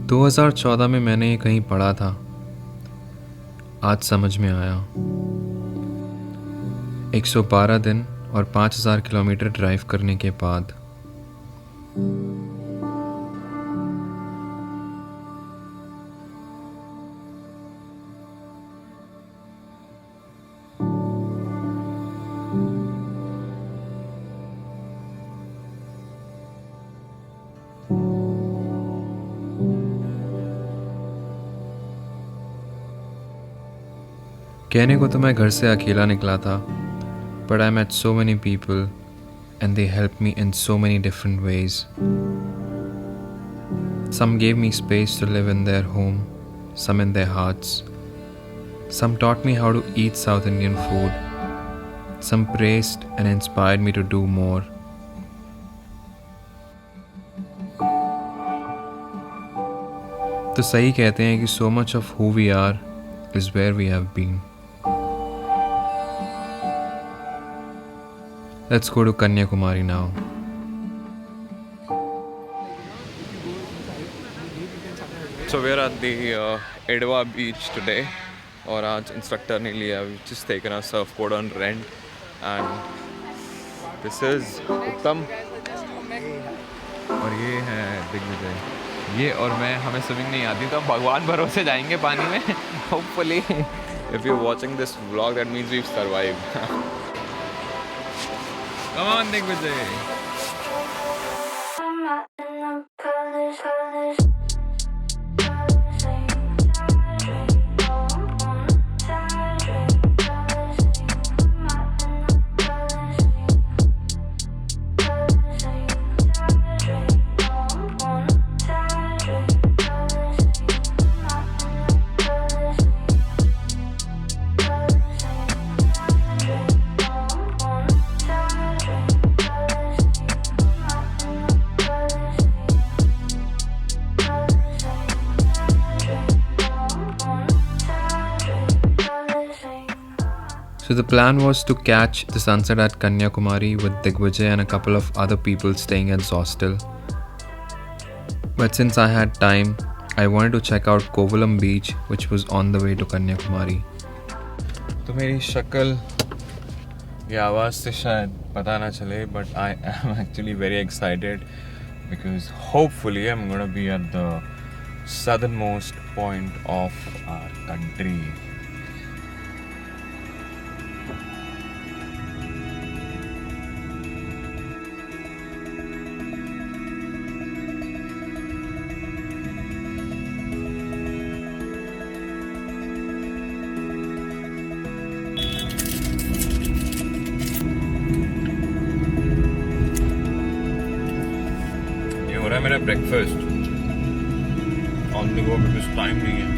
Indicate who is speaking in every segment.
Speaker 1: 2014 में मैंने ये कहीं पढ़ा था, आज समझ में आया। 112 दिन और 5000 किलोमीटर ड्राइव करने के बाद कहने को तो मैं घर से अकेला निकला था, but I met so many people and they helped me in so many different ways. Some gave me space to live in their home, some in their hearts. Some taught me how to eat South Indian food. Some praised and inspired me to do more. तो सही कहते हैं कि so much of who we are is where we have been. Let's go to Kanyakumari now.
Speaker 2: So we're at the Edva beach today और आज instructor ने लिया. We've just taken a surfboard on rent and this is उत्तम और ये है दिग्विजय. ये और मैं, हमें स्विमिंग नहीं आती तो भगवान भरोसे जाएंगे पानी में. Hopefully if you're watching this vlog that means we've survived. Come on Digvijay.
Speaker 1: So the plan was to catch the sunset at Kanyakumari with Digvijay and a couple of other people staying at Zostel. But since I had time, I wanted to check out Kovalam beach, which was on the way to Kanyakumari.
Speaker 2: तो मेरी शक्ल या आवाज़ से शायद पता ना चले, but I am actually very excited because hopefully I'm gonna be at the southernmost point of our country. हो रहा है मेरा breakfast on the go because time नहीं है.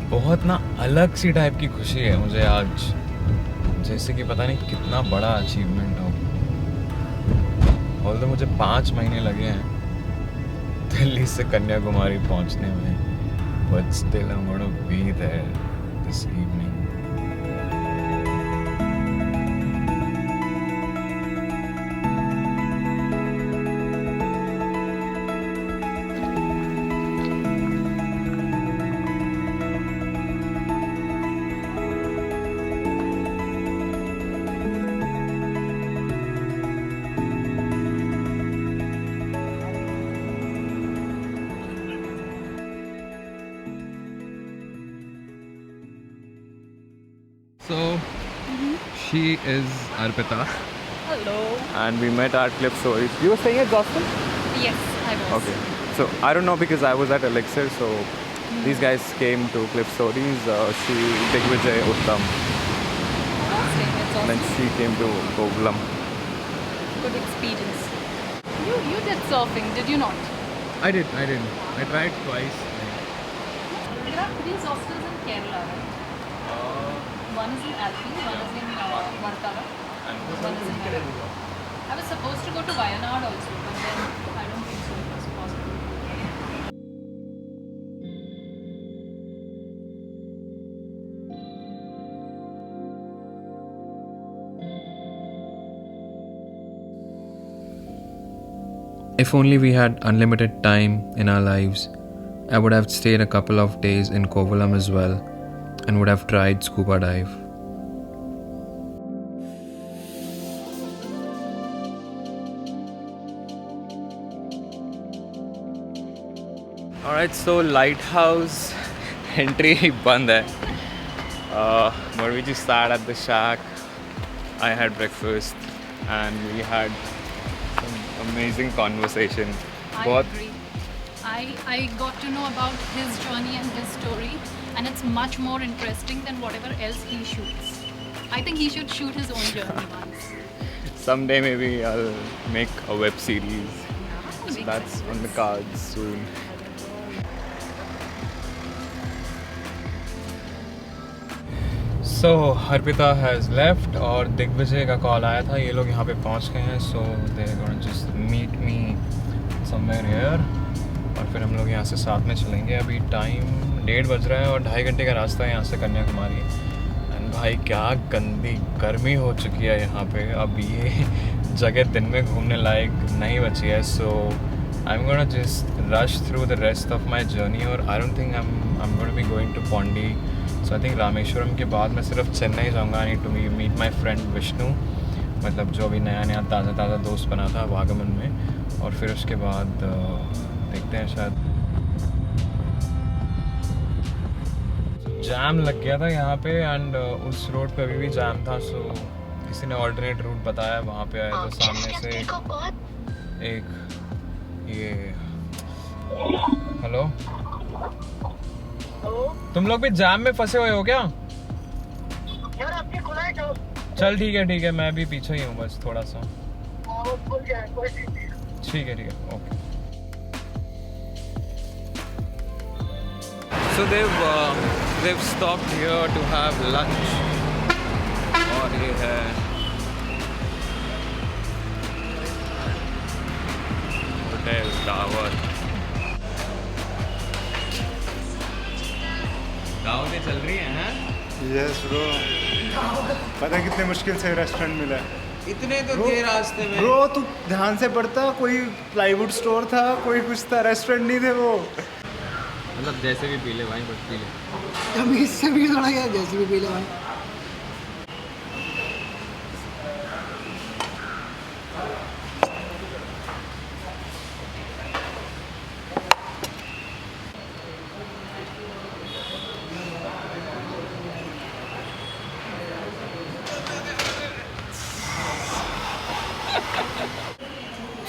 Speaker 2: बहुत ना अलग सी टाइप की खुशी है मुझे आज, जैसे कि पता नहीं कितना बड़ा अचीवमेंट हो. ऑल्दो मुझे 5 महीने लगे हैं दिल्ली से कन्याकुमारी पहुंचने में, but still I am gonna be there this evening. So, she is Arpita.
Speaker 3: Hello.
Speaker 2: And we met at Cliff Stories. You were staying at Gospel?
Speaker 3: Yes, I was.
Speaker 2: Okay. So, I don't know because I was at Elixir, so these guys came to Cliff Stories. She, Digvijay, Uttam.
Speaker 3: That's
Speaker 2: And then
Speaker 3: awesome.
Speaker 2: she came to Kovalam.
Speaker 3: Good experience. You did surfing, did you not?
Speaker 1: I did. I tried twice.
Speaker 3: Did are 3 hostels in Kerala, right? One is in Alpi, one is in Varkala, one is in Kerala. I was supposed to go to Wayanad also, but then I don't think so it was possible.
Speaker 1: If only we had unlimited time in our lives, I would have stayed a couple of days in Kovalam as well and would have tried scuba dive.
Speaker 2: Alright, so lighthouse entry बंद है. But we just sat at the shack. I had breakfast and we had some amazing conversation.
Speaker 3: I agree. I got to know about his journey and his story, and it's much more interesting than whatever else he shoots. I think he should shoot his own journey once.
Speaker 2: Someday maybe I'll make a web series.
Speaker 3: Makes
Speaker 2: That's
Speaker 3: sense.
Speaker 2: on the cards soon. So Harpita has left और दिग्विजय का call आया था. ये लोग यहाँ पे पहुँच गए हैं. So they're gonna just meet me somewhere here. और फिर हम लोग यहाँ से साथ में चलेंगे. अभी टाइम 1:30 बज रहा है और 2.5 घंटे का रास्ता है यहाँ से कन्याकुमारी. एंड भाई क्या गंदी गर्मी हो चुकी है यहाँ पे. अब ये जगह दिन में घूमने लायक नहीं बची है. So I am gonna just rush through the rest of my journey. और I don't think I am gonna be going to Pondy. So I think Rameshwaram के बाद मैं सिर्फ चेन्नई जाऊँगा. I need to meet my friend Vishnu, मतलब जो भी नया ताज़ा दोस्त बना था वागमन में. और फिर उसके बाद देखते हैं. शायद जैम लग गया था यहाँ पे एंड उस रोड पे अभी भी जैम था. सो किसी ने ऑल्टरनेट रूट बताया. वहाँ पे आए तो सामने से एक ये हेलो, तुम लोग भी जैम में फंसे हुए हो क्या? चल ठीक है मैं भी पीछे ही हूँ बस थोड़ा सा. ठीक है okay. So they've stopped here to have lunch. और ये है होटल टावर. दावतें चल रही हैं.
Speaker 4: यस ब्रो, पता है कितने मुश्किल से रेस्टोरेंट मिला है.
Speaker 2: इतने तो थे रास्ते में.
Speaker 4: ब्रो तू ध्यान से पढ़ता. कोई प्लाईवुड स्टोर था, कोई कुछ था, रेस्टोरेंट नहीं थे वो.
Speaker 2: मतलब जैसे भी पी ले भाई, बस पी ले.
Speaker 5: अभी इससे भी थोड़ा क्या, जैसे भी पी ले भाई.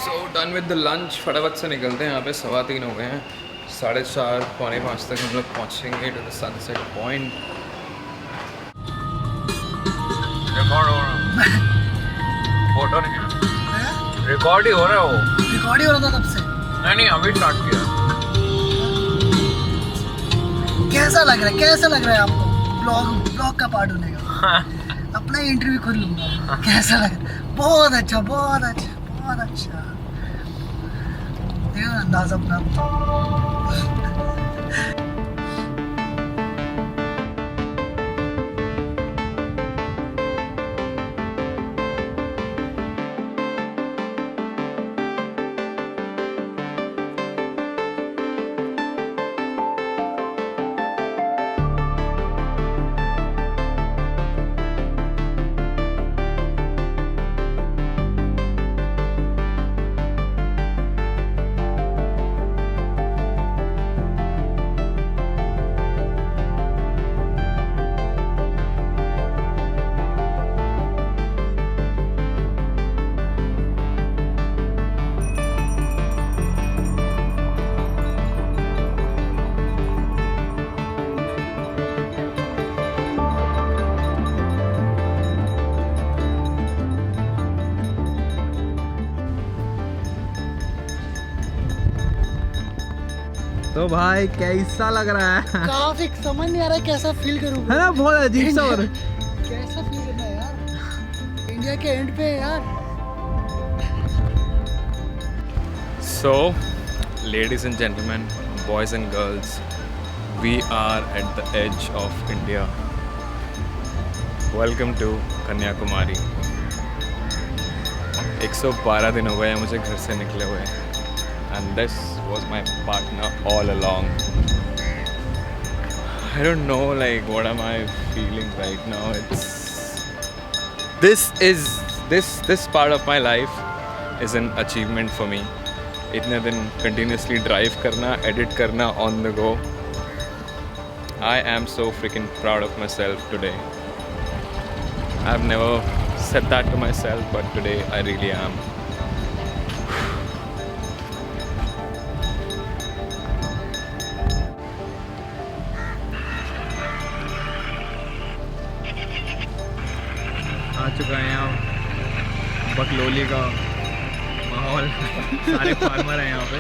Speaker 1: So done with the lunch. फटाफट से निकलते हैं. यहाँ पे 3:15 हो गए हैं. 4:30 4:45 तक हम लोग पहुँचेंगे to the sunset point.
Speaker 2: Record हो रहा है. फोटो नहीं रिकॉर्ड ही हो रहा है. वो
Speaker 5: रिकॉर्ड ही हो रहा था तब से.
Speaker 2: नहीं अभी स्टार्ट किया.
Speaker 5: कैसा लग रहा है आपको ब्लॉग का पार्ट होने का? अपना इंटरव्यू खुद लूंगा. कैसा लग रहा है? बहुत अच्छा देखो अंदाज अपना.
Speaker 1: तो भाई कैसा लग रहा है?
Speaker 5: काफी समझ नहीं आ रहा है कैसा फील करूँ,
Speaker 1: है ना, बहुत अजीब सा हो रहा
Speaker 5: कैसा फील करना है यार, इंडिया के एंड पे है यार।
Speaker 2: So, ladies and gentlemen, boys and girls, we are at the edge of India. Welcome to Kanyakumari. 112 दिन हो गए हैं मुझे घर से निकले हुए, and this was my partner all along. I don't know like what am I feeling right now. This part of my life is an achievement for me. इतने दिन continuously drive करना, edit करना on the go. I am so freaking proud of myself today. I've never said that to myself, but today I really am.
Speaker 1: आ चुका है यहाँ बकलोली का माहौल। सारे फार्मर हैं यहाँ पे।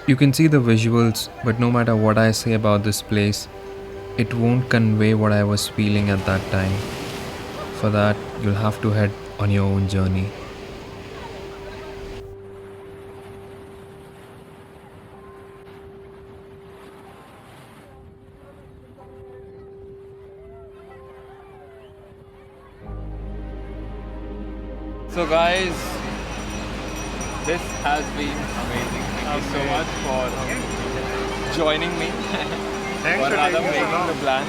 Speaker 1: You can see the visuals, but no matter what I say about this place, it won't convey what I was feeling at that time. For that, you'll have to head on your own journey.
Speaker 2: So guys, this has been amazing. Thank you so much for joining me.
Speaker 4: Thanks
Speaker 2: or
Speaker 4: for
Speaker 2: rather
Speaker 4: taking
Speaker 2: making
Speaker 4: so long.
Speaker 2: the plan.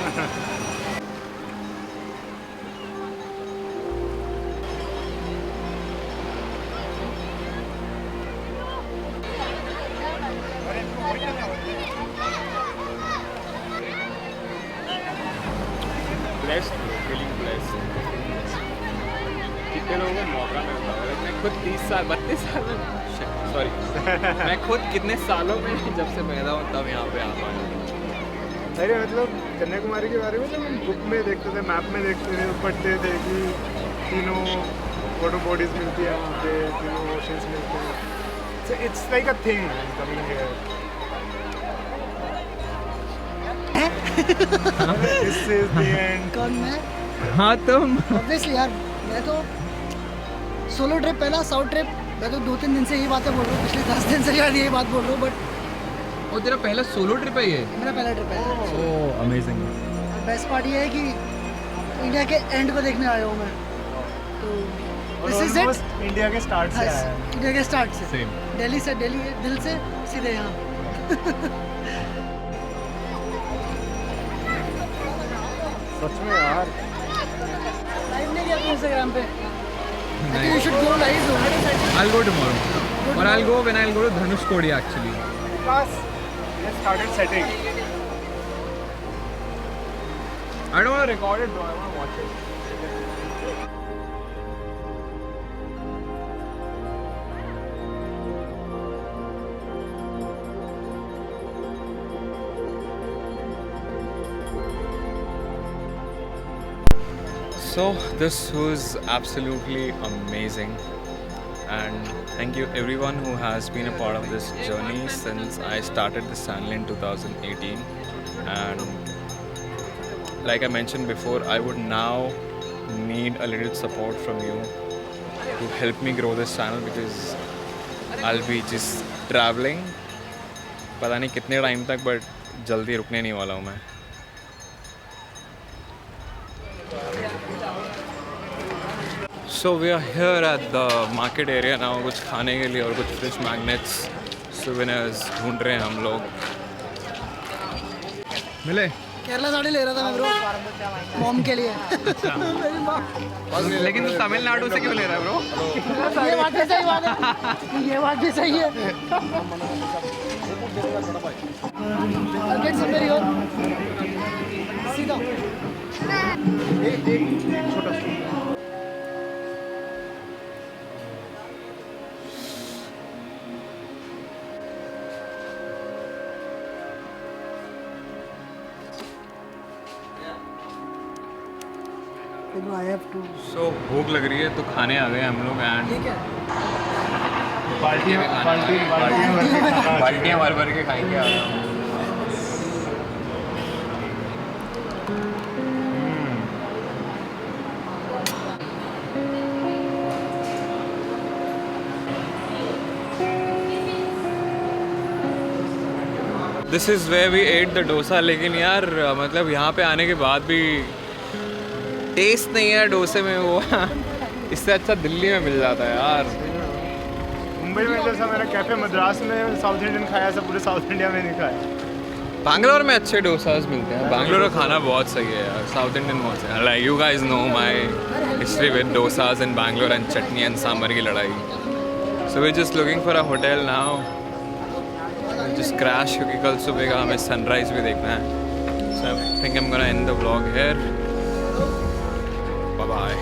Speaker 2: Blessed, feeling blessed. कितने लोगों को मौका मिलता है? मैं खुद 32 साल में सॉरी मैं खुद कितने सालों में जब से पैदा हूँ तब यहाँ पे आ पाया।
Speaker 4: अरे मतलब कन्याकुमारी के बारे में जब हम बुक में देखते थे, मैप में देखते थे, पढ़ते थे कि तीनों वाटर बॉडीज मिलती है वहाँ पे, तीनों ओशंस मिलते हैं। So it's like a thing coming here. This is the end.
Speaker 5: कौन मैं?
Speaker 1: हाँ तुम।
Speaker 5: ऑब्वियसली यार, मैं तो सोलो ट्रिप, पहला साउथ ट्रिप। मैं तो 2-3 दिन से यही बातें बोल रहा हूँ, पिछले 10 दिन से शायद यही बात बोल रहा हूँ, बट
Speaker 1: वो तेरा पहला सोलो ट्रिप है ये?
Speaker 5: मेरा पहला ट्रिप है।
Speaker 1: ओह अमेजिंग।
Speaker 5: बेस्ट पार्ट ये है कि इंडिया के एंड को देखने आया हूँ मैं, तो दिस इज इट।
Speaker 4: इंडिया के स्टार्ट से आया है।
Speaker 5: इंडिया के स्टार्ट से,
Speaker 1: सेम।
Speaker 5: दिल्ली से, दिल से सीधे यहाँ।
Speaker 4: सच में यार।
Speaker 5: लाइव नहीं किया तू इंस्टाग्राम पे? I think you should go live.
Speaker 1: I'll go tomorrow. Or I'll go when I'll go to Dhanushkodi actually.
Speaker 4: Plus, let's started setting.
Speaker 1: I don't want to record it though, I want to watch it.
Speaker 2: So this was absolutely amazing, and thank you everyone who has been a part of this journey since I started this channel in 2018. And like I mentioned before, I would now need a little support from you to help me grow this channel, because I'll be just traveling पता नहीं कितने time तक, but जल्दी रुकने नहीं वाला हूँ मैं. So we are here at the market area now, कुछ खाने के लिए और कुछ fish magnets, souvenirs ढूंढ रहे हैं हम लोग. मिले?
Speaker 5: केरला साड़ी ले रहा था मैं ब्रो, मॉम के लिए.
Speaker 1: लेकिन तू तमिलनाडु से क्यों ले रहा है ब्रो?
Speaker 5: ये बात भी सही बात है, ये बात भी सही है. I'll get some very good. सीधा. एक छोटा सा. I have to.
Speaker 2: So भूख लग रही है तो खाने आ गए हम लोग. एंड
Speaker 5: ठीक है.
Speaker 2: बाल्टियाँ भर भर के खाएंगे. आ रहा हूँ. This is where we at the dosa. लेकिन यार मतलब यहाँ पे आने के बाद भी टेस्ट नहीं है डोसे में वो. इससे अच्छा दिल्ली में मिल जाता है यार.
Speaker 4: मुंबई में जैसा मैंने कैफे मद्रास में साउथ इंडियन खाया, ऐसा पूरे साउथ इंडिया में नहीं खाया.
Speaker 2: बैंगलोर में अच्छे डोसाज मिलते हैं. बैंगलोर का खाना बहुत सही है यार. साउथ इंडियन बहुत सही. Like you guys know my history with dosas in Bangalore and chutney and sambar की लड़ाई. So we just looking for a hotel now. Just crash, क्योंकि कल सुबह का हमें सनराइज भी देखना है. So I think I am gonna end the vlog here. Bye bye.